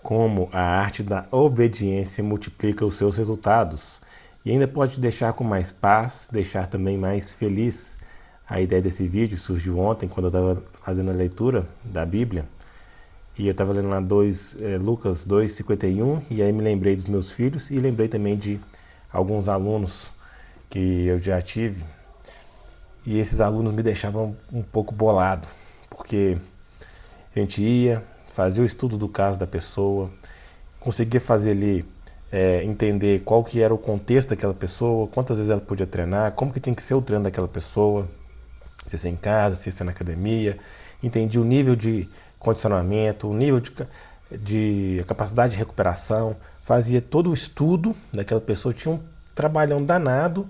como a arte da obediência multiplica os seus resultados e ainda pode te deixar com mais paz, deixar também mais feliz. A ideia desse vídeo surgiu ontem, quando eu estava fazendo a leitura da Bíblia, e eu estava lendo lá Lucas 2:51, e aí me lembrei dos meus filhos e lembrei também de alguns alunos que eu já tive, e esses alunos me deixavam um pouco bolado, porque a gente ia, fazia o estudo do caso da pessoa, conseguia fazer ali, entender qual que era o contexto daquela pessoa, quantas vezes ela podia treinar, como que tinha que ser o treino daquela pessoa, se ser em casa, se ser na academia, entendia o nível de condicionamento, o nível de capacidade de recuperação, fazia todo o estudo daquela pessoa, tinha um trabalhão danado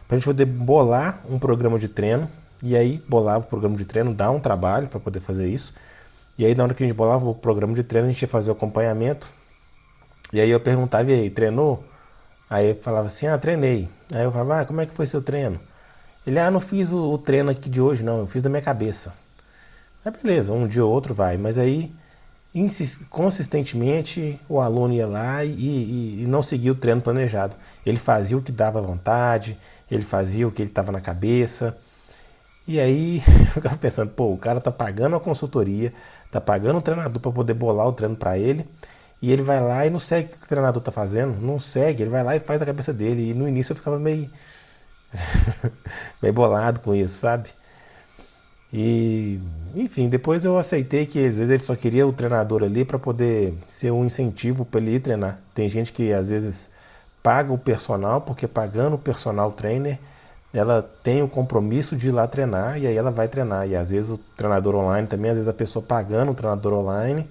para a gente poder bolar um programa de treino, e aí bolava o programa de treino, dá um trabalho para poder fazer isso, e aí na hora que a gente bolava o programa de treino, a gente ia fazer o acompanhamento, e aí eu perguntava, e aí, treinou? Aí eu falava assim, treinei. Aí eu falava, como é que foi seu treino? Ele, não fiz o treino aqui de hoje não, eu fiz da minha cabeça. Aí beleza, um dia ou outro vai, mas aí consistentemente o aluno ia lá e não seguia o treino planejado. Ele fazia o que dava vontade, ele fazia o que ele estava na cabeça. E aí eu ficava pensando, pô, o cara tá pagando a consultoria, tá pagando o treinador para poder bolar o treino para ele, e ele vai lá e não segue o que o treinador tá fazendo, não segue, ele vai lá e faz a cabeça dele. E no início eu ficava meio, meio bolado com isso, sabe? E, enfim, depois eu aceitei que às vezes ele só queria o treinador ali para poder ser um incentivo para ele ir treinar. Tem gente que às vezes paga o personal, porque pagando o personal trainer, ela tem o compromisso de ir lá treinar e aí ela vai treinar. E às vezes o treinador online também, às vezes a pessoa pagando o treinador online,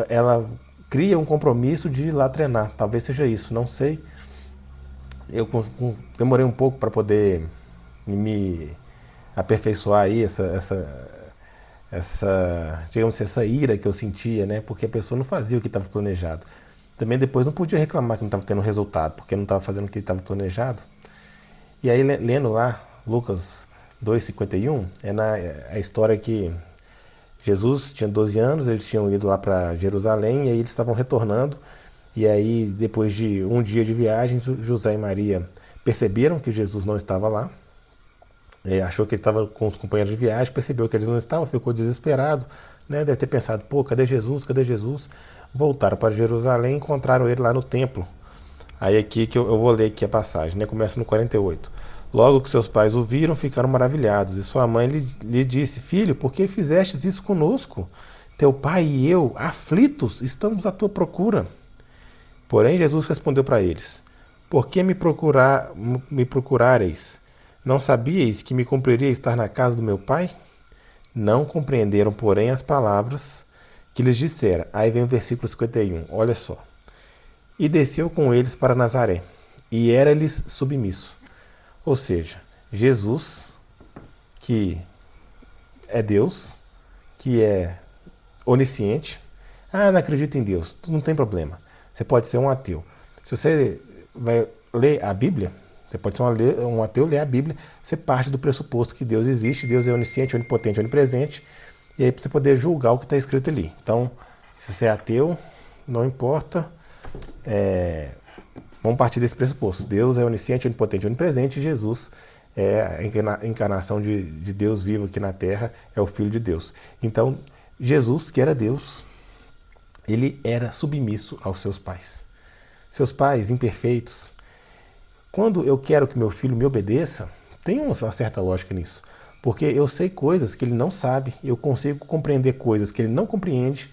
ela cria um compromisso de ir lá treinar. Talvez seja isso, não sei. Eu demorei um pouco para poder me aperfeiçoar aí digamos assim, essa ira que eu sentia, né? Porque a pessoa não fazia o que estava planejado. Também depois não podia reclamar que não estava tendo resultado, porque não estava fazendo o que estava planejado. E aí lendo lá Lucas 2:51, a história que Jesus tinha 12 anos, eles tinham ido lá para Jerusalém e aí eles estavam retornando. E aí, depois de um dia de viagem, José e Maria perceberam que Jesus não estava lá. Achou que ele estava com os companheiros de viagem, percebeu que eles não estavam, ficou desesperado, né? Deve ter pensado, pô, cadê Jesus? Cadê Jesus? Voltaram para Jerusalém e encontraram ele lá no templo. Aí aqui que eu vou ler aqui a passagem, né? Começa no 48. Logo que seus pais o viram, ficaram maravilhados. E sua mãe lhe disse, filho, por que fizestes isso conosco? Teu pai e eu, aflitos, estamos à tua procura. Porém Jesus respondeu para eles, por que me procurareis? Não sabíeis que me cumpriria estar na casa do meu pai? Não compreenderam, porém, as palavras que lhes dissera. Aí vem o versículo 51, olha só. E desceu com eles para Nazaré, e era-lhes submisso. Ou seja, Jesus, que é Deus, que é onisciente. Não acredito em Deus, não tem problema. Você pode ser um ateu. Se você vai ler a Bíblia, você pode ser um ateu, ler a Bíblia, você parte do pressuposto que Deus existe, Deus é onisciente, onipotente, onipresente, e aí para você poder julgar o que está escrito ali. Então, se você é ateu, não importa, vamos partir desse pressuposto. Deus é onisciente, onipotente, onipresente, e Jesus é a encarnação de Deus vivo aqui na Terra, é o Filho de Deus. Então, Jesus, que era Deus, ele era submisso aos seus pais. Seus pais imperfeitos. Quando eu quero que meu filho me obedeça, tem uma certa lógica nisso. Porque eu sei coisas que ele não sabe, eu consigo compreender coisas que ele não compreende,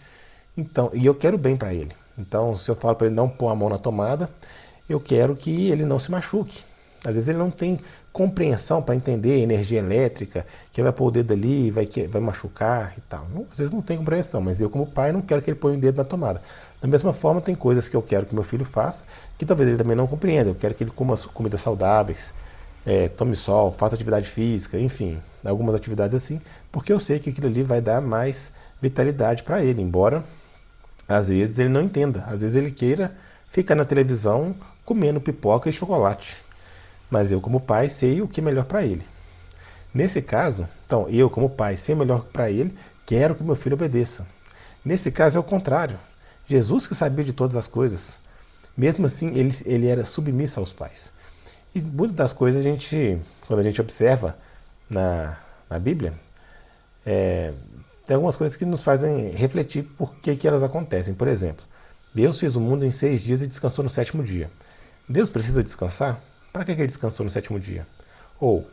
então, e eu quero bem para ele. Então, se eu falo para ele não pôr a mão na tomada, eu quero que ele não se machuque. Às vezes ele não tem compreensão para entender energia elétrica, que vai pôr o dedo ali, vai machucar e tal. Às vezes não tem compreensão, mas eu como pai não quero que ele ponha o dedo na tomada. Da mesma forma, tem coisas que eu quero que meu filho faça, que talvez ele também não compreenda. Eu quero que ele coma comidas saudáveis, tome sol, faça atividade física, enfim, algumas atividades assim, porque eu sei que aquilo ali vai dar mais vitalidade para ele, embora às vezes ele não entenda, às vezes ele queira ficar na televisão comendo pipoca e chocolate. Mas eu, como pai, sei o que é melhor para ele. Nesse caso, então, eu, como pai, sei o melhor para ele, quero que meu filho obedeça. Nesse caso é o contrário. Jesus que sabia de todas as coisas. Mesmo assim, ele era submisso aos pais. E muitas das coisas quando a gente observa na Bíblia, tem algumas coisas que nos fazem refletir por que elas acontecem. Por exemplo, Deus fez o mundo em 6 dias e descansou no sétimo dia. Deus precisa descansar? Para que ele descansou no sétimo dia? Ou,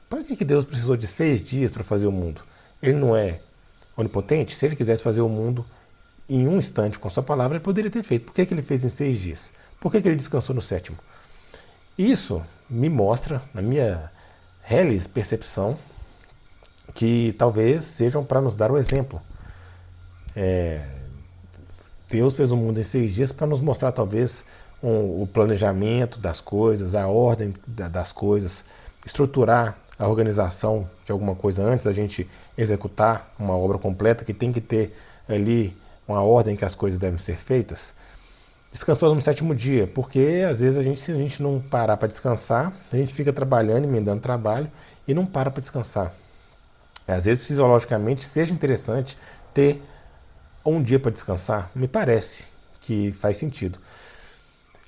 para que Deus precisou de 6 dias para fazer o mundo? Ele não é onipotente? Se ele quisesse fazer o mundo em um instante com a sua palavra, ele poderia ter feito. Por que ele fez em 6 dias? Por que ele descansou no sétimo? Isso me mostra, na minha reles percepção, que talvez sejam para nos dar o exemplo. Deus fez o mundo em 6 dias para nos mostrar talvez o planejamento das coisas, a ordem das coisas, estruturar a organização de alguma coisa antes da gente executar uma obra completa, que tem que ter ali uma ordem que as coisas devem ser feitas. Descansou no sétimo dia, porque às vezes se a gente não parar para descansar, a gente fica trabalhando, emendando trabalho e não para descansar. Às vezes, fisiologicamente, seja interessante ter um dia para descansar, me parece que faz sentido.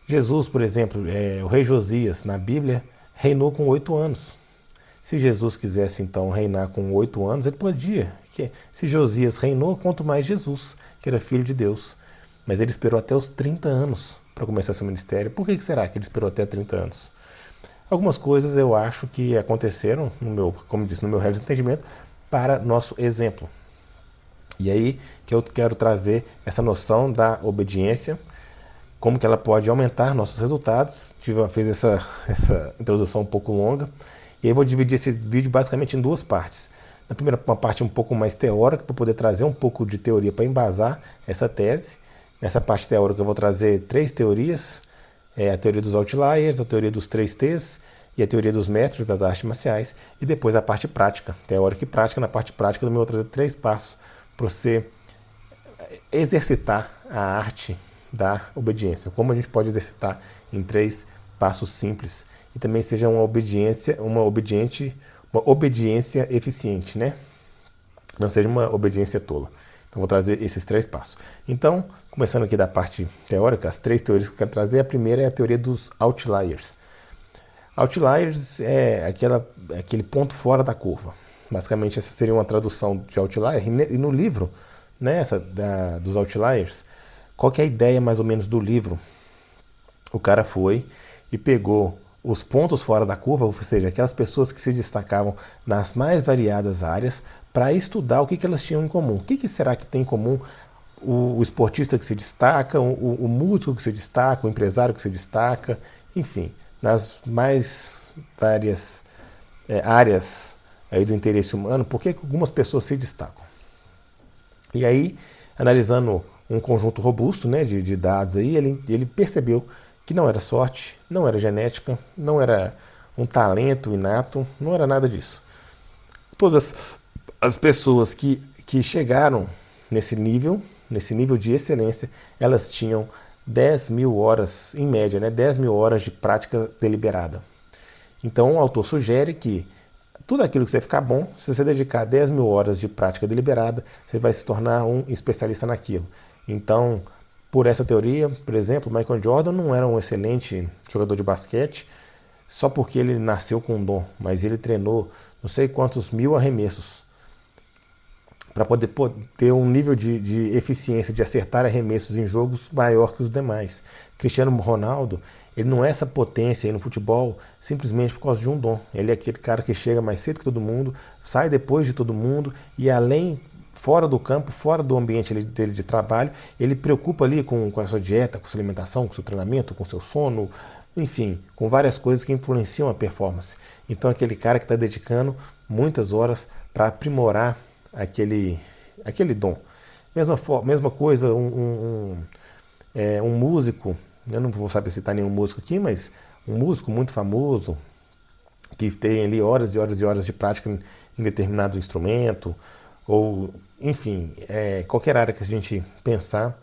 Jesus, por exemplo, o rei Josias, na Bíblia, reinou com 8 anos. Se Jesus quisesse, então, reinar com 8 anos, ele podia. Se Josias reinou, quanto mais Jesus, que era filho de Deus. Mas ele esperou até os 30 anos para começar seu ministério. Por que será que ele esperou até 30 anos? Algumas coisas eu acho que aconteceram, como disse, no meu real entendimento, para nosso exemplo. E aí que eu quero trazer essa noção da obediência, como que ela pode aumentar nossos resultados. Fiz essa introdução um pouco longa, e aí eu vou dividir esse vídeo basicamente em duas partes. Na primeira, uma parte um pouco mais teórica, para poder trazer um pouco de teoria para embasar essa tese. Nessa parte teórica eu vou trazer 3 teorias, a teoria dos outliers, a teoria dos 3Ts e a teoria dos mestres das artes marciais, e depois a parte prática, teórica e prática. Na parte prática eu vou trazer 3 passos para você exercitar a arte da obediência. Como a gente pode exercitar em 3 passos simples e também seja uma obediência eficiente, né? Não seja uma obediência tola. Então vou trazer esses 3 passos. Então, começando aqui da parte teórica, as 3 teorias que eu quero trazer, a primeira é a teoria dos outliers. Outliers é aquele ponto fora da curva. Basicamente, essa seria uma tradução de outlier. E no livro, né, dos outliers, qual que é a ideia mais ou menos do livro? O cara foi e pegou os pontos fora da curva, ou seja, aquelas pessoas que se destacavam nas mais variadas áreas, para estudar o que elas tinham em comum. O que será que tem em comum o esportista que se destaca, o músico que se destaca, o empresário que se destaca, enfim, nas mais várias áreas aí do interesse humano, por que algumas pessoas se destacam? E aí, analisando um conjunto robusto, né, de dados, aí, ele percebeu que não era sorte, não era genética, não era um talento inato, não era nada disso. Todas as pessoas que chegaram nesse nível de excelência, elas tinham 10 mil horas, em média, né, 10 mil horas de prática deliberada. Então o autor sugere que tudo aquilo que você ficar bom, se você dedicar 10 mil horas de prática deliberada, você vai se tornar um especialista naquilo. Então, por essa teoria, por exemplo, Michael Jordan não era um excelente jogador de basquete só porque ele nasceu com um dom, mas ele treinou não sei quantos mil arremessos para poder ter um nível de eficiência, de acertar arremessos em jogos maior que os demais. Cristiano Ronaldo, ele não é essa potência aí no futebol simplesmente por causa de um dom. Ele é aquele cara que chega mais cedo que todo mundo, sai depois de todo mundo e além, fora do campo, fora do ambiente dele de trabalho, ele preocupa ali com a sua dieta, com a sua alimentação, com o seu treinamento, com o seu sono, enfim, com várias coisas que influenciam a performance. Então aquele cara que está dedicando muitas horas para aprimorar aquele dom. Mesma coisa, um músico, eu não vou saber citar nenhum músico aqui, mas um músico muito famoso, que tem ali horas e horas e horas de prática em determinado instrumento, ou enfim, qualquer área que a gente pensar,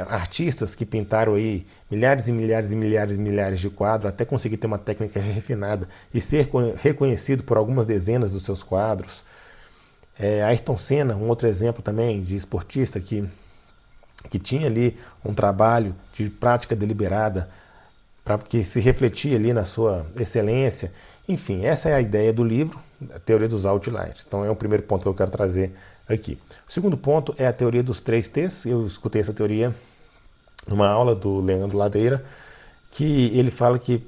artistas que pintaram aí milhares e milhares e milhares e milhares de quadros até conseguir ter uma técnica refinada e ser reconhecido por algumas dezenas dos seus quadros. Ayrton Senna, um outro exemplo também de esportista que que tinha ali um trabalho de prática deliberada para que se refletia ali na sua excelência. Enfim, essa é a ideia do livro, a teoria dos outliers. Então é o primeiro ponto que eu quero trazer aqui. O segundo ponto é a teoria dos 3 T's. Eu escutei essa teoria numa aula do Leandro Ladeira, que ele fala que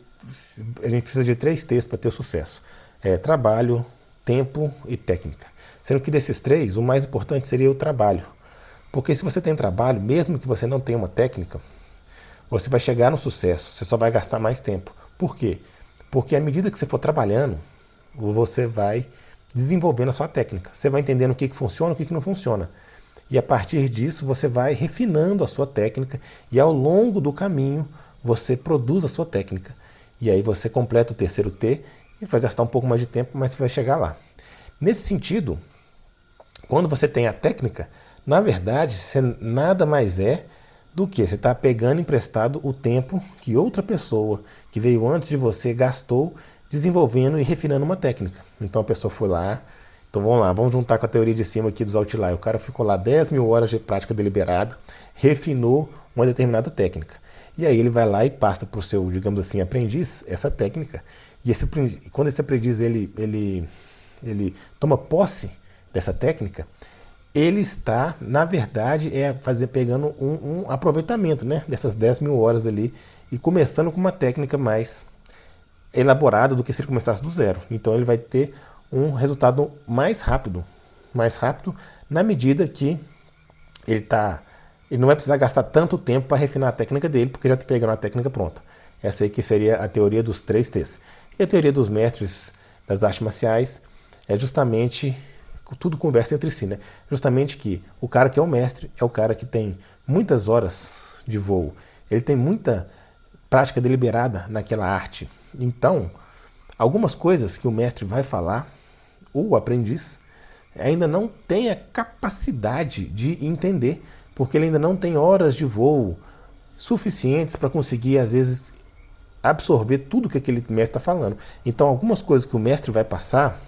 a gente precisa de 3 T's para ter sucesso. Trabalho, tempo e técnica. Sendo que desses 3, o mais importante seria o trabalho. Porque se você tem trabalho, mesmo que você não tenha uma técnica, você vai chegar no sucesso, você só vai gastar mais tempo. Por quê? Porque à medida que você for trabalhando, você vai desenvolvendo a sua técnica. Você vai entendendo o que funciona e o que não funciona. E a partir disso, você vai refinando a sua técnica e ao longo do caminho, você produz a sua técnica. E aí você completa o terceiro T e vai gastar um pouco mais de tempo, mas você vai chegar lá. Nesse sentido, quando você tem a técnica, na verdade, você nada mais é do que você está pegando emprestado o tempo que outra pessoa que veio antes de você gastou desenvolvendo e refinando uma técnica. Então a pessoa foi lá, então vamos lá, vamos juntar com a teoria de cima aqui dos outliers. O cara ficou lá 10 mil horas de prática deliberada, refinou uma determinada técnica. E aí ele vai lá e passa para o seu, digamos assim, aprendiz essa técnica. E quando esse aprendiz ele toma posse dessa técnica, ele está, na verdade, pegando um aproveitamento, né, dessas 10 mil horas ali e começando com uma técnica mais elaborada do que se ele começasse do zero. Então ele vai ter um resultado mais rápido na medida que ele não vai precisar gastar tanto tempo para refinar a técnica dele, porque já está pegando a técnica pronta. Essa aí que seria a teoria dos 3 T's. E a teoria dos mestres das artes marciais é justamente, tudo conversa entre si, né? Justamente que o cara que é o mestre é o cara que tem muitas horas de voo, ele tem muita prática deliberada naquela arte. Então, algumas coisas que o mestre vai falar, o aprendiz ainda não tem a capacidade de entender, porque ele ainda não tem horas de voo suficientes para conseguir, às vezes, absorver tudo que aquele mestre está falando. Então, algumas coisas que o mestre vai passar,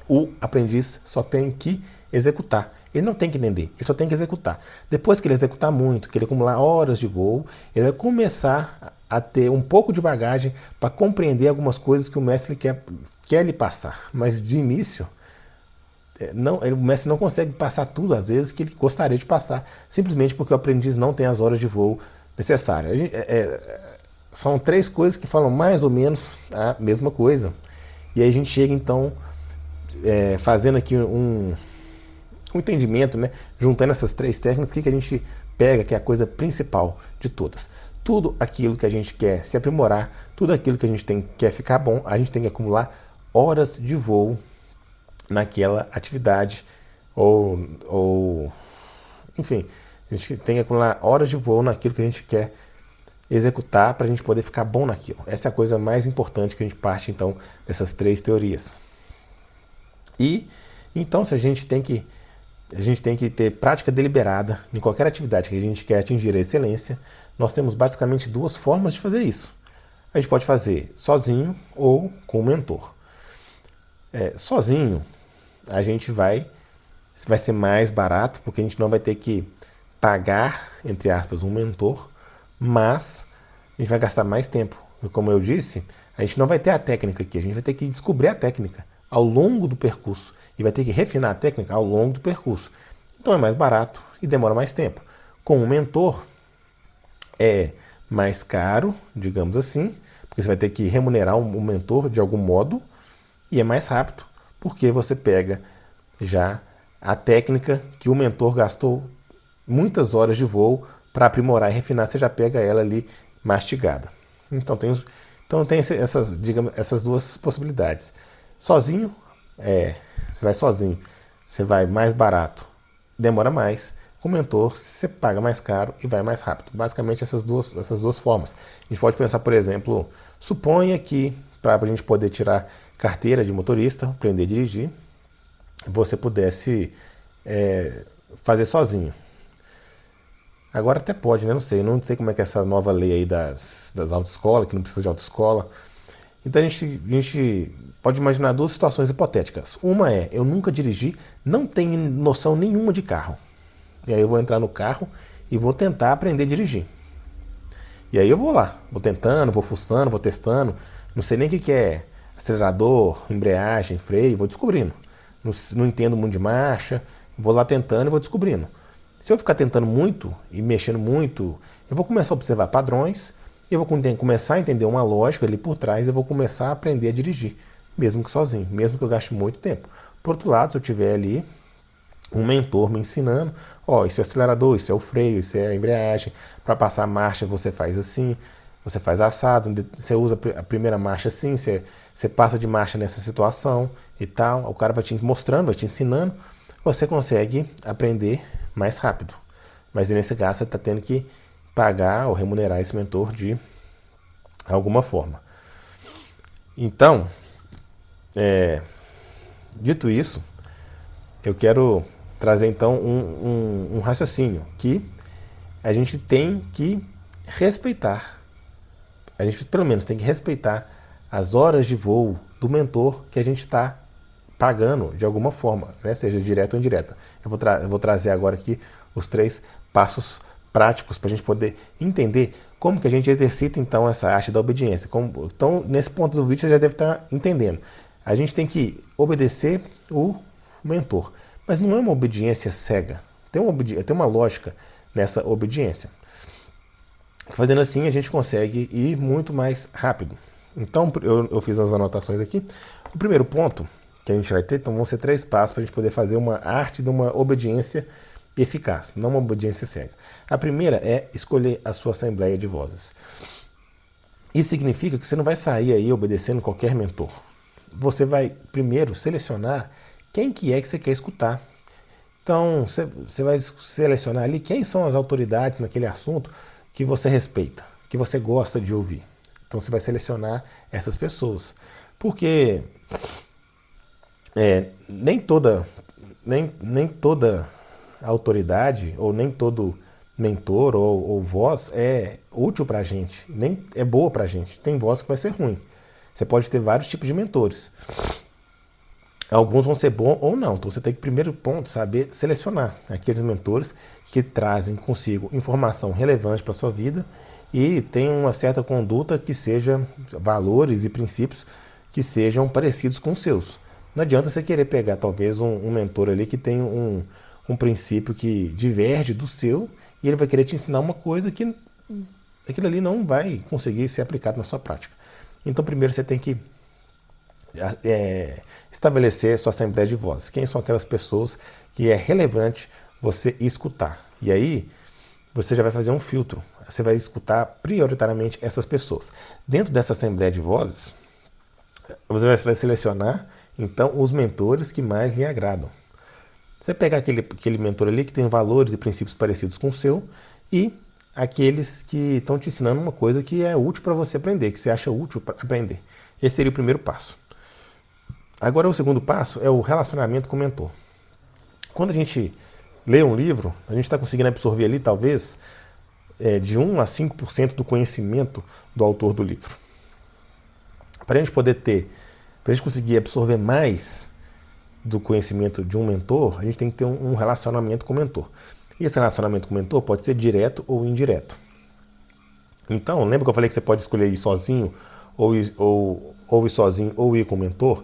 o aprendiz só tem que executar. Ele não tem que entender, ele só tem que executar. Depois que ele executar muito, que ele acumular horas de voo, ele vai começar a ter um pouco de bagagem para compreender algumas coisas que o mestre quer lhe passar. Mas de início, o mestre não consegue passar tudo, às vezes, que ele gostaria de passar, simplesmente porque o aprendiz não tem as horas de voo necessárias. São 3 coisas que falam mais ou menos a mesma coisa. E aí a gente chega, então, fazendo aqui um entendimento, né? Juntando essas 3 técnicas, o que a gente pega, que é a coisa principal de todas. Tudo aquilo que a gente quer se aprimorar, tudo aquilo que a gente quer ficar bom, a gente tem que acumular horas de voo naquela atividade, enfim, a gente tem que acumular horas de voo naquilo que a gente quer executar para a gente poder ficar bom naquilo. Essa é a coisa mais importante que a gente parte, então, dessas 3 teorias. E, então, se a gente tem que ter prática deliberada em qualquer atividade que a gente quer atingir a excelência, nós temos basicamente 2 formas de fazer isso. A gente pode fazer sozinho ou com um mentor. Sozinho, a gente vai ser mais barato, porque a gente não vai ter que pagar, entre aspas, um mentor, mas a gente vai gastar mais tempo. E como eu disse, a gente não vai ter a técnica aqui, a gente vai ter que descobrir a técnica ao longo do percurso e vai ter que refinar a técnica ao longo do percurso. Então é mais barato e demora mais tempo. Com um mentor é mais caro, digamos assim, porque você vai ter que remunerar um mentor de algum modo, e é mais rápido, porque você pega já a técnica que o mentor gastou muitas horas de voo para aprimorar e refinar, você já pega ela ali mastigada. Então tem essas, digamos, essas 2 possibilidades. Sozinho, você vai sozinho, você vai mais barato, demora mais. Com o mentor, você paga mais caro e vai mais rápido. Basicamente essas duas formas. A gente pode pensar, por exemplo, suponha que para a gente poder tirar carteira de motorista, aprender a dirigir, você pudesse fazer sozinho. Agora até pode, né? Não sei como é que é essa nova lei aí das autoescolas, que não precisa de autoescola. Então a gente pode imaginar 2 situações hipotéticas. Uma eu nunca dirigi, não tenho noção nenhuma de carro. E aí eu vou entrar no carro e vou tentar aprender a dirigir. E aí eu vou lá, vou tentando, vou fuçando, vou testando, não sei nem o que é acelerador, embreagem, freio, vou descobrindo. Não entendo muito de marcha, vou lá tentando e vou descobrindo. Se eu ficar tentando muito e mexendo muito, eu vou começar a observar padrões, eu vou começar a entender uma lógica ali por trás, eu vou começar a aprender a dirigir, mesmo que sozinho, mesmo que eu gaste muito tempo. Por outro lado, se eu tiver ali um mentor me ensinando, ó, isso é o acelerador, isso é o freio, isso é a embreagem, para passar a marcha você faz assim, você faz assado, você usa a primeira marcha assim, você passa de marcha nessa situação e tal, o cara vai te mostrando, vai te ensinando, você consegue aprender mais rápido. Mas nesse caso você está tendo que pagar ou remunerar esse mentor de alguma forma. Então, dito isso, eu quero trazer então um raciocínio que a gente tem que respeitar. A gente pelo menos tem que respeitar as horas de voo do mentor que a gente está pagando de alguma forma, né? Seja direta ou indireta. Eu vou trazer agora aqui os 3 passos práticos para a gente poder entender como que a gente exercita então essa arte da obediência. Então, nesse ponto do vídeo você já deve estar entendendo. A gente tem que obedecer o mentor, mas não é uma obediência cega. Tem uma lógica nessa obediência. Fazendo assim, a gente consegue ir muito mais rápido. Então, eu fiz as anotações aqui. O primeiro ponto que a gente vai ter, então vão ser 3 passos para a gente poder fazer uma arte de uma obediência eficaz, não uma obediência cega. A primeira é escolher a sua assembleia de vozes. Isso significa que você não vai sair aí obedecendo qualquer mentor. Você vai primeiro selecionar quem que é que você quer escutar. Então, você vai selecionar ali quem são as autoridades naquele assunto que você respeita, que você gosta de ouvir. Então, você vai selecionar essas pessoas. Porque nem toda autoridade, ou nem todo mentor ou voz é útil pra gente, nem é boa pra gente. Tem voz que vai ser ruim. Você pode ter vários tipos de mentores. Alguns vão ser bons ou não. Então você tem que, primeiro ponto, saber selecionar aqueles mentores que trazem consigo informação relevante para a sua vida e tem uma certa conduta que seja valores e princípios que sejam parecidos com os seus. Não adianta você querer pegar talvez um mentor ali que tem um princípio que diverge do seu e ele vai querer te ensinar uma coisa que aquilo ali não vai conseguir ser aplicado na sua prática. Então primeiro você tem que estabelecer sua assembleia de vozes. Quem são aquelas pessoas que é relevante você escutar. E aí você já vai fazer um filtro. Você vai escutar prioritariamente essas pessoas. Dentro dessa assembleia de vozes, você vai selecionar então os mentores que mais lhe agradam. Você pega aquele mentor ali que tem valores e princípios parecidos com o seu e aqueles que estão te ensinando uma coisa que é útil para você aprender, que você acha útil para aprender. Esse seria o primeiro passo. Agora o segundo passo é o relacionamento com o mentor. Quando a gente lê um livro, a gente está conseguindo absorver ali talvez de 1 a 5% do conhecimento do autor do livro. Para a gente conseguir absorver mais do conhecimento de um mentor, a gente tem que ter um relacionamento com o mentor. E esse relacionamento com o mentor pode ser direto ou indireto. Então, lembra que eu falei que você pode escolher ir sozinho, ou ir sozinho, ou ir com o mentor?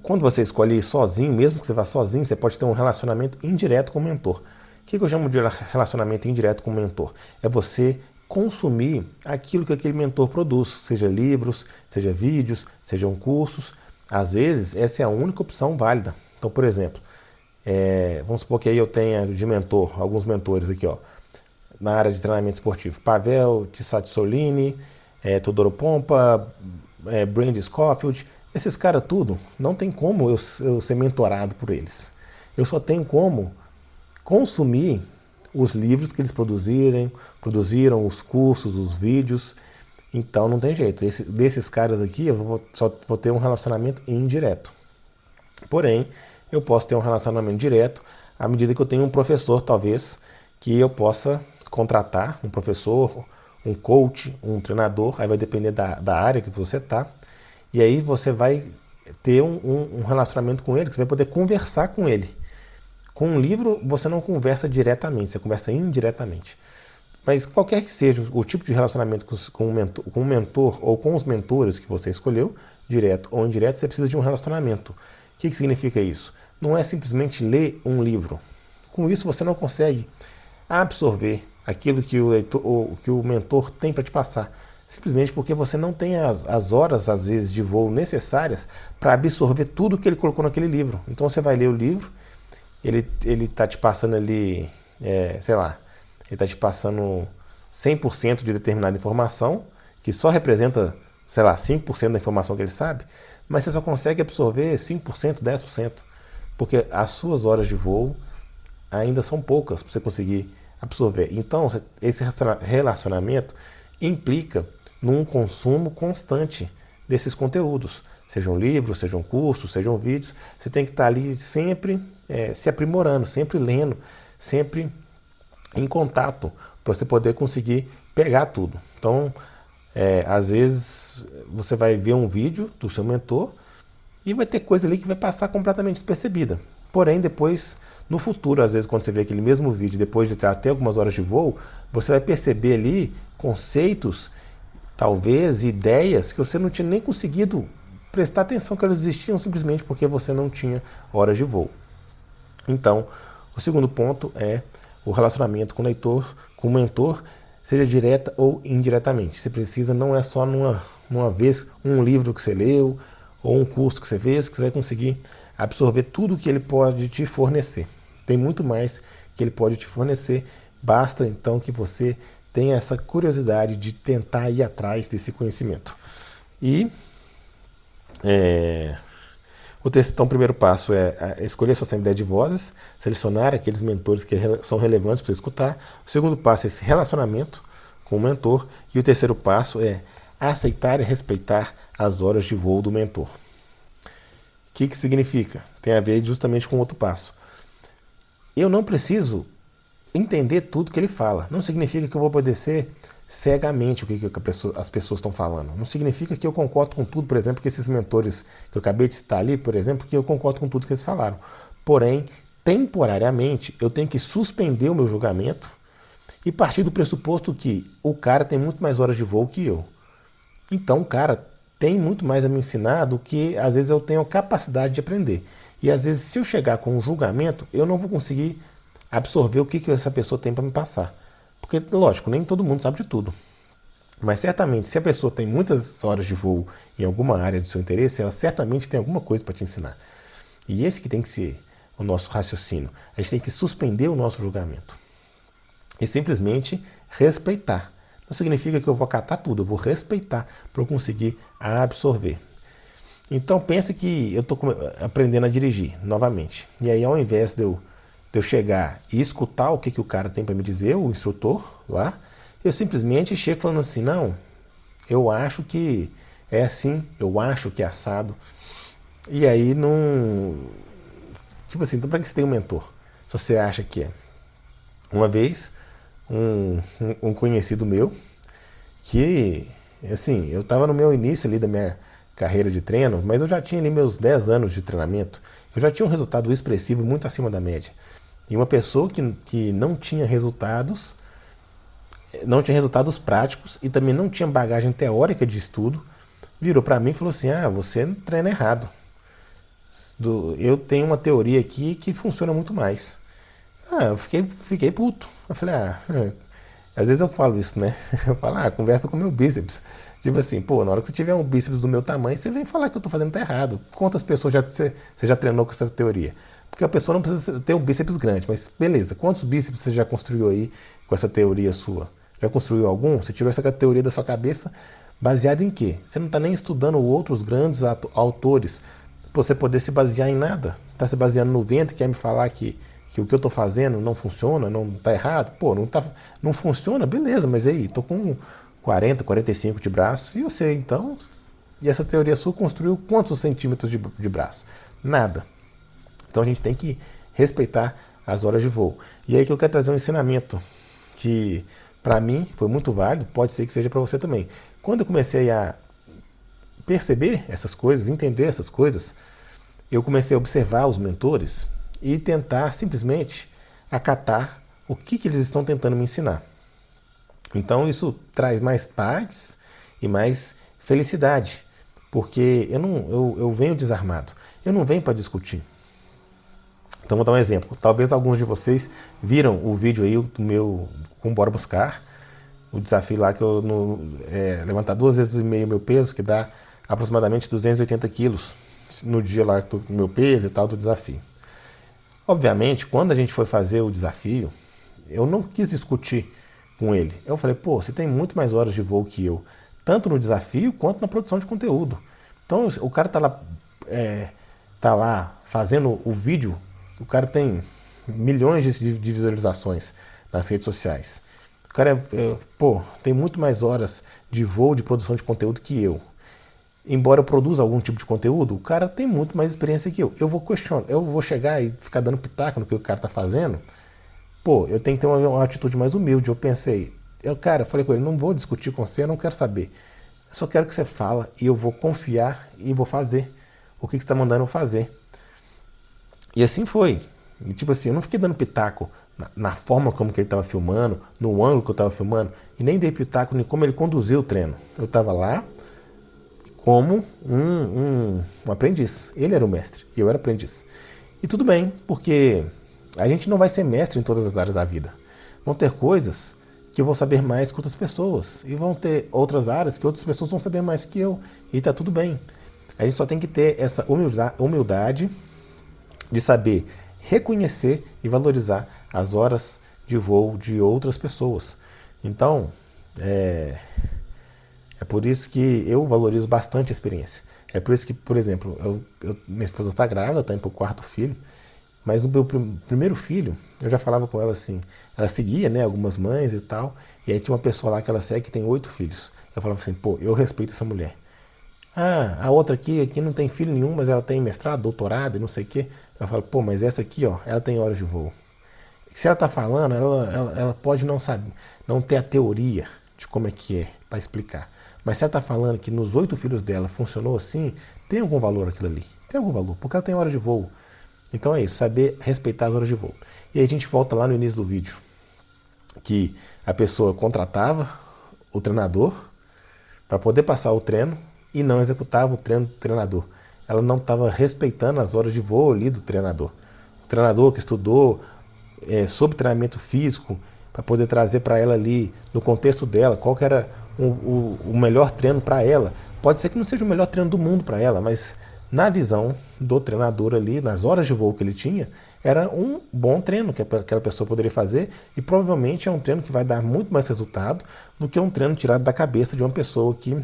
Quando você escolhe ir sozinho, mesmo que você vá sozinho, você pode ter um relacionamento indireto com o mentor. O que eu chamo de relacionamento indireto com o mentor? É você consumir aquilo que aquele mentor produz, seja livros, seja vídeos, sejam cursos. Às vezes, essa é a única opção válida. Então, por exemplo, vamos supor que aí eu tenha de mentor, alguns mentores aqui, ó, na área de treinamento esportivo. Pavel Tsatsouline, Todoro Pompa, Brandy Scofield. Esses caras tudo, não tem como eu ser mentorado por eles. Eu só tenho como consumir os livros que eles produziram, os cursos, os vídeos. Então não tem jeito. Desses caras aqui eu só vou ter um relacionamento indireto. Porém, eu posso ter um relacionamento direto à medida que eu tenho um professor, talvez, que eu possa contratar, um professor, um coach, um treinador, aí vai depender da área que você está. E aí você vai ter um relacionamento com ele, que você vai poder conversar com ele. Com um livro, você não conversa diretamente, você conversa indiretamente. Mas qualquer que seja o tipo de relacionamento com o mentor ou com os mentores que você escolheu, direto ou indireto, você precisa de um relacionamento. O que significa isso? Não é simplesmente ler um livro. Com isso você não consegue absorver aquilo que que o mentor tem para te passar. Simplesmente porque você não tem as horas, às vezes, de voo necessárias para absorver tudo que ele colocou naquele livro. Então você vai ler o livro, ele está te passando ali, sei lá, ele está te passando 100% de determinada informação, que só representa, sei lá, 5% da informação que ele sabe, mas você só consegue absorver 5%, 10%, porque as suas horas de voo ainda são poucas para você conseguir absorver. Então, esse relacionamento implica num consumo constante desses conteúdos, sejam livros, sejam cursos, sejam vídeos. Você tem que estar ali sempre se aprimorando, sempre lendo, sempre em contato, para você poder conseguir pegar tudo. Então, às vezes, você vai ver um vídeo do seu mentor e vai ter coisa ali que vai passar completamente despercebida. Porém, depois, no futuro, às vezes, quando você vê aquele mesmo vídeo, depois de ter até algumas horas de voo, você vai perceber ali conceitos, talvez ideias que você não tinha nem conseguido prestar atenção que elas existiam simplesmente porque você não tinha horas de voo. Então, o segundo ponto é o relacionamento com o leitor, com o mentor, seja direta ou indiretamente. Você precisa, não é só numa vez, um livro que você leu ou um curso que você fez, que você vai conseguir absorver tudo que ele pode te fornecer. Tem muito mais que ele pode te fornecer, basta então que você tenha essa curiosidade de tentar ir atrás desse conhecimento. E então, o primeiro passo é escolher sua assembleia de vozes, selecionar aqueles mentores que são relevantes para escutar. O segundo passo é esse relacionamento com o mentor. E o terceiro passo é aceitar e respeitar as horas de voo do mentor. O que significa? Tem a ver justamente com o outro passo. Eu não preciso entender tudo que ele fala. Não significa que eu vou obedecer cegamente o que as pessoas estão falando. Não significa que eu concordo com tudo, por exemplo, que esses mentores que eu acabei de citar ali, por exemplo, que eu concordo com tudo que eles falaram. Porém, temporariamente, eu tenho que suspender o meu julgamento e partir do pressuposto que o cara tem muito mais horas de voo que eu. Então, o cara tem muito mais a me ensinar do que, às vezes, eu tenho a capacidade de aprender. E, às vezes, se eu chegar com um julgamento, eu não vou conseguir absorver o que essa pessoa tem para me passar. Porque, lógico, nem todo mundo sabe de tudo. Mas certamente, se a pessoa tem muitas horas de voo em alguma área do seu interesse, ela certamente tem alguma coisa para te ensinar. E esse que tem que ser o nosso raciocínio. A gente tem que suspender o nosso julgamento. E simplesmente respeitar. Não significa que eu vou acatar tudo, eu vou respeitar para eu conseguir absorver. Então pense que eu estou aprendendo a dirigir novamente. E aí, ao invés de eu chegar e escutar o que o cara tem para me dizer, o instrutor lá, eu simplesmente chego falando assim, não, eu acho que é assim, eu acho que é assado. E aí não... Tipo assim, então para que você tem um mentor? Se você acha que é. Uma vez, um conhecido meu, que, assim, eu estava no meu início ali da minha carreira de treino, mas eu já tinha ali meus 10 anos de treinamento, eu já tinha um resultado expressivo muito acima da média. E uma pessoa que não tinha resultados práticos e também não tinha bagagem teórica de estudo, virou para mim e falou assim, você treina errado. Eu tenho uma teoria aqui que funciona muito mais. Eu fiquei puto. Eu falei, às vezes eu falo isso, né? Eu falo, conversa com o meu bíceps. Tipo assim, na hora que você tiver um bíceps do meu tamanho, você vem falar que eu tô fazendo tá errado. Quantas pessoas você já treinou com essa teoria? Porque a pessoa não precisa ter um bíceps grande, mas beleza, quantos bíceps você já construiu aí com essa teoria sua? Já construiu algum? Você tirou essa teoria da sua cabeça baseada em quê? Você não está nem estudando outros grandes autores para você poder se basear em nada. Você está se baseando no vento e quer me falar que o que eu estou fazendo não funciona, não está errado? Não funciona? Beleza, mas aí, estou com 40, 45 de braço e eu sei, então... E essa teoria sua construiu quantos centímetros de braço? Nada. Então a gente tem que respeitar as horas de voo. E aí que eu quero trazer um ensinamento que para mim foi muito válido, pode ser que seja para você também. Quando eu comecei a perceber essas coisas, entender essas coisas, eu comecei a observar os mentores e tentar simplesmente acatar o que eles estão tentando me ensinar. Então isso traz mais paz e mais felicidade, porque eu venho desarmado, eu não venho para discutir. Então vou dar um exemplo. Talvez alguns de vocês viram o vídeo aí do meu com Bora Buscar, o desafio lá que eu levantar 2,5 vezes meu peso, que dá aproximadamente 280 quilos no dia lá do meu peso e tal do desafio. Obviamente, quando a gente foi fazer o desafio, eu não quis discutir com ele. Eu falei, pô, você tem muito mais horas de voo que eu, tanto no desafio quanto na produção de conteúdo. Então o cara tá lá fazendo o vídeo, o cara tem milhões de visualizações nas redes sociais. O cara pô, tem muito mais horas de voo, de produção de conteúdo que eu. Embora eu produza algum tipo de conteúdo, o cara tem muito mais experiência que eu. Eu vou questionar, eu vou chegar e ficar dando pitaco no que o cara tá fazendo. Pô, eu tenho que ter uma atitude mais humilde. Eu pensei, eu falei com ele, não vou discutir com você, eu não quero saber. Eu só quero que você fala e eu vou confiar e vou fazer o que você está mandando eu fazer. E assim foi. E, tipo assim, eu não fiquei dando pitaco na forma como que ele estava filmando, no ângulo que eu estava filmando, e nem dei pitaco em como ele conduziu o treino. Eu estava lá como um aprendiz. Ele era o mestre e eu era aprendiz. E tudo bem, porque a gente não vai ser mestre em todas as áreas da vida. Vão ter coisas que eu vou saber mais que outras pessoas. E vão ter outras áreas que outras pessoas vão saber mais que eu. E tá tudo bem. A gente só tem que ter essa humildade de saber reconhecer e valorizar as horas de voo de outras pessoas. Então, é por isso que eu valorizo bastante a experiência. É por isso que, por exemplo, minha esposa está grávida, está indo para o quarto filho, mas no meu primeiro filho, eu já falava com ela assim, ela seguia, né, algumas mães e tal, e aí tinha uma pessoa lá que ela segue que tem 8 filhos. Eu falava assim, pô, eu respeito essa mulher. Ah, a outra aqui não tem filho nenhum, mas ela tem mestrado, doutorado e não sei o quê. Eu falo, pô, mas essa aqui, ó, ela tem horas de voo. Se ela tá falando, ela pode não saber, não ter a teoria de como é que é para explicar. Mas se ela tá falando que nos 8 filhos dela funcionou assim, tem algum valor aquilo ali. Tem algum valor, porque ela tem hora de voo. Então é isso, saber respeitar as horas de voo. E aí a gente volta lá no início do vídeo, que a pessoa contratava o treinador para poder passar o treino e não executava o treino do treinador. Ela não estava respeitando as horas de voo ali do treinador. O treinador que estudou sobre treinamento físico para poder trazer para ela ali, no contexto dela, qual que era o melhor treino para ela. Pode ser que não seja o melhor treino do mundo para ela, mas na visão do treinador ali, nas horas de voo que ele tinha, era um bom treino que aquela pessoa poderia fazer e provavelmente é um treino que vai dar muito mais resultado do que um treino tirado da cabeça de uma pessoa que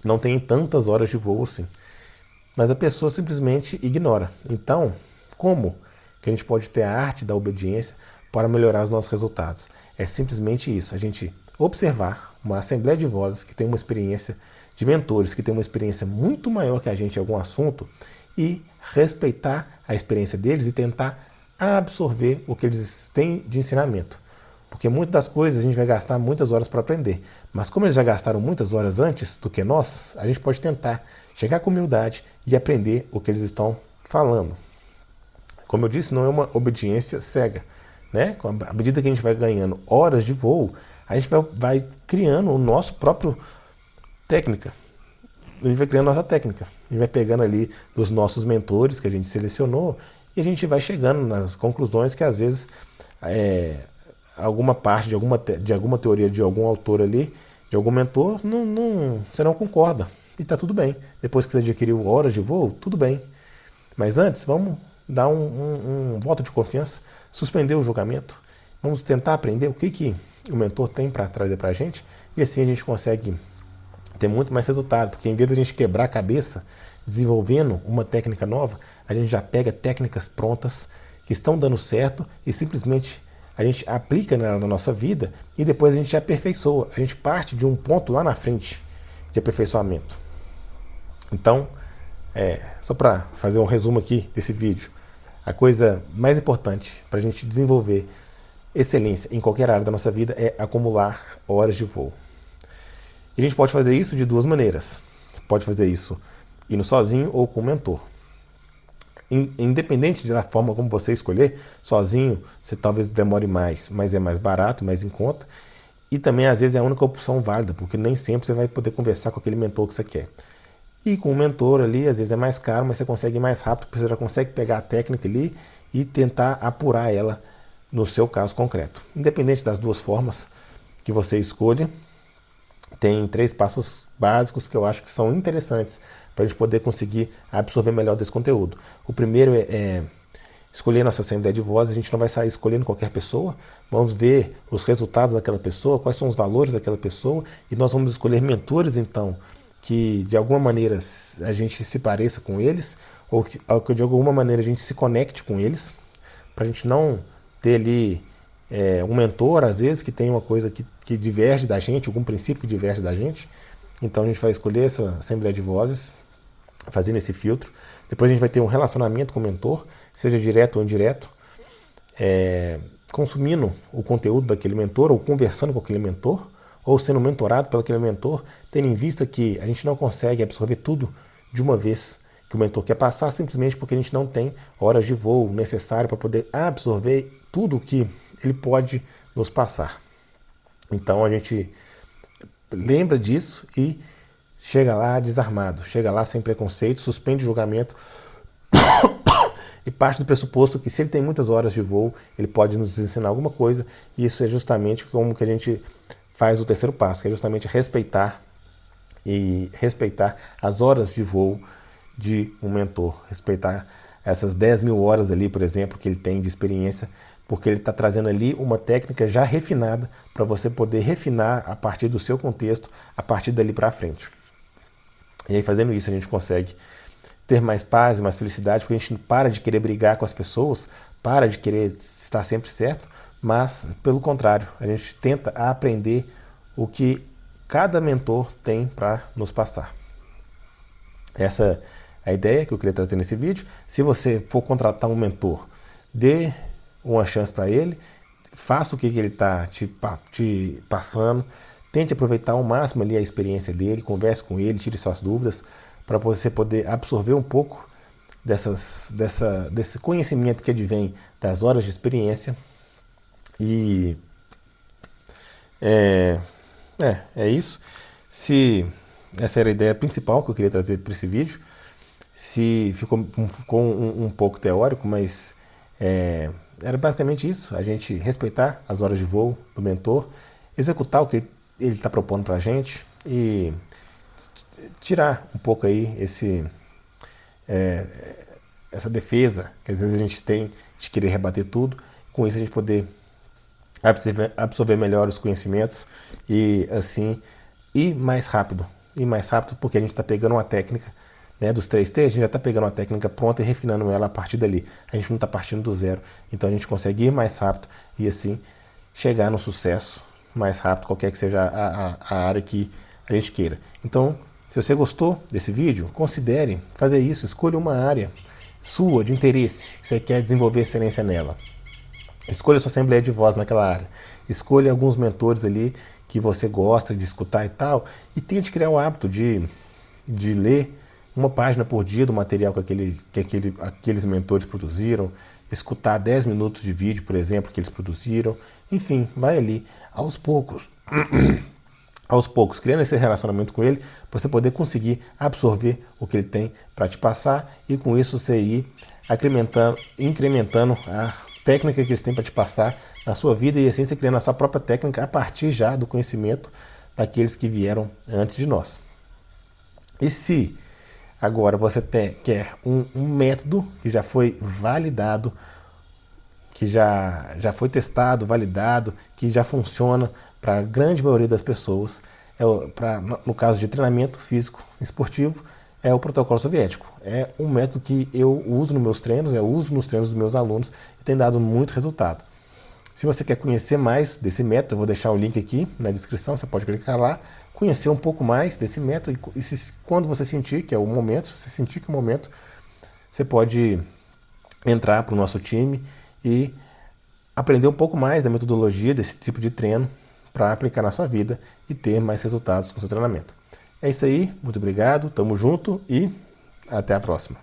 não tem tantas horas de voo assim. Mas a pessoa simplesmente ignora. Então, como que a gente pode ter a arte da obediência para melhorar os nossos resultados? É simplesmente isso, a gente observar uma assembleia de vozes que tem uma experiência, de mentores que tem uma experiência muito maior que a gente em algum assunto e respeitar a experiência deles e tentar absorver o que eles têm de ensinamento. Porque muitas das coisas a gente vai gastar muitas horas para aprender. Mas como eles já gastaram muitas horas antes do que nós, a gente pode tentar chegar com humildade e aprender o que eles estão falando. Como eu disse, não é uma obediência cega. Né? À medida que a gente vai ganhando horas de voo, a gente vai criando o nosso próprio técnica. A gente vai criando a nossa técnica. A gente vai pegando ali dos nossos mentores que a gente selecionou e a gente vai chegando nas conclusões que às vezes alguma parte de alguma teoria de algum autor ali, de algum mentor, você não concorda. E está tudo bem. Depois que você adquiriu horas de voo, tudo bem. Mas antes, vamos dar um voto de confiança, suspender o julgamento, vamos tentar aprender o que o mentor tem para trazer para a gente e assim a gente consegue ter muito mais resultado, porque em vez de a gente quebrar a cabeça desenvolvendo uma técnica nova, a gente já pega técnicas prontas que estão dando certo e simplesmente a gente aplica na nossa vida e depois a gente aperfeiçoa, a gente parte de um ponto lá na frente de aperfeiçoamento. Então, só para fazer um resumo aqui desse vídeo, a coisa mais importante para a gente desenvolver excelência em qualquer área da nossa vida é acumular horas de voo. E a gente pode fazer isso de duas maneiras. Pode fazer isso indo sozinho ou com um mentor. independente da forma como você escolher, sozinho você talvez demore mais, mas é mais barato, mais em conta. E também às vezes é a única opção válida, porque nem sempre você vai poder conversar com aquele mentor que você quer. E com o mentor ali, às vezes é mais caro, mas você consegue ir mais rápido, porque você já consegue pegar a técnica ali e tentar apurar ela no seu caso concreto. Independente das duas formas que você escolha, tem 3 passos básicos que eu acho que são interessantes para a gente poder conseguir absorver melhor desse conteúdo. O primeiro é escolher nossa assembleia de vozes. A gente não vai sair escolhendo qualquer pessoa, vamos ver os resultados daquela pessoa, quais são os valores daquela pessoa, e nós vamos escolher mentores, então, que de alguma maneira a gente se pareça com eles, ou que de alguma maneira a gente se conecte com eles, para a gente não ter ali um mentor, às vezes, que tem uma coisa que diverge da gente, algum princípio que diverge da gente. Então a gente vai escolher essa assembleia de vozes, fazendo esse filtro. Depois a gente vai ter um relacionamento com o mentor, seja direto ou indireto, consumindo o conteúdo daquele mentor, ou conversando com aquele mentor, ou sendo mentorado pelo aquele mentor, tendo em vista que a gente não consegue absorver tudo de uma vez que o mentor quer passar, simplesmente porque a gente não tem horas de voo necessário para poder absorver tudo que ele pode nos passar. Então a gente lembra disso e chega lá desarmado, chega lá sem preconceito, suspende o julgamento e parte do pressuposto que se ele tem muitas horas de voo, ele pode nos ensinar alguma coisa, e isso é justamente como que a gente faz o terceiro passo, que é justamente respeitar as horas de voo de um mentor, respeitar essas 10.000 horas ali, por exemplo, que ele tem de experiência, porque ele está trazendo ali uma técnica já refinada para você poder refinar a partir do seu contexto, a partir dali para frente. E aí, fazendo isso, a gente consegue ter mais paz e mais felicidade, porque a gente para de querer brigar com as pessoas, para de querer estar sempre certo, mas, pelo contrário, a gente tenta aprender o que cada mentor tem para nos passar. Essa é a ideia que eu queria trazer nesse vídeo. Se você for contratar um mentor, dê uma chance para ele, faça o que ele está te passando, tente aproveitar ao máximo ali a experiência dele, converse com ele, tire suas dúvidas, para você poder absorver um pouco desse conhecimento que advém das horas de experiência. E é isso. Se essa era a ideia principal que eu queria trazer para esse vídeo, se ficou um pouco teórico, mas era basicamente isso: a gente respeitar as horas de voo do mentor, executar o que ele está propondo para a gente e tirar um pouco aí essa defesa que às vezes a gente tem de querer rebater tudo. Com isso a gente poder absorver melhor os conhecimentos e assim ir mais rápido. Porque a gente está pegando uma técnica, né, dos 3T, a gente já está pegando uma técnica pronta e refinando ela a partir dali. A gente não está partindo do zero. Então a gente consegue ir mais rápido e assim chegar no sucesso mais rápido, qualquer que seja a área que a gente queira. Então, se você gostou desse vídeo, considere fazer isso. Escolha uma área sua de interesse que você quer desenvolver excelência nela. Escolha sua assembleia de voz naquela área. Escolha alguns mentores ali que você gosta de escutar e tal, e tente criar o hábito de ler uma página por dia do material que aqueles mentores produziram, escutar 10 minutos de vídeo, por exemplo, que eles produziram. Enfim, vai ali aos poucos, criando esse relacionamento com ele, para você poder conseguir absorver o que ele tem para te passar, e com isso você ir incrementando a técnica que eles têm para te passar na sua vida, e assim você criando a sua própria técnica a partir já do conhecimento daqueles que vieram antes de nós. E se agora você quer um método que já foi validado, que já foi testado, validado, que já funciona para a grande maioria das pessoas, no caso de treinamento físico esportivo, é o protocolo soviético. É um método que eu uso nos meus treinos, eu uso nos treinos dos meus alunos e tem dado muito resultado. Se você quer conhecer mais desse método, eu vou deixar o link aqui na descrição, você pode clicar lá, conhecer um pouco mais desse método, e quando você sentir que é o momento, se você sentir que é o momento, você pode entrar para o nosso time e aprender um pouco mais da metodologia desse tipo de treino para aplicar na sua vida e ter mais resultados com o seu treinamento. É isso aí, muito obrigado, tamo junto e até a próxima.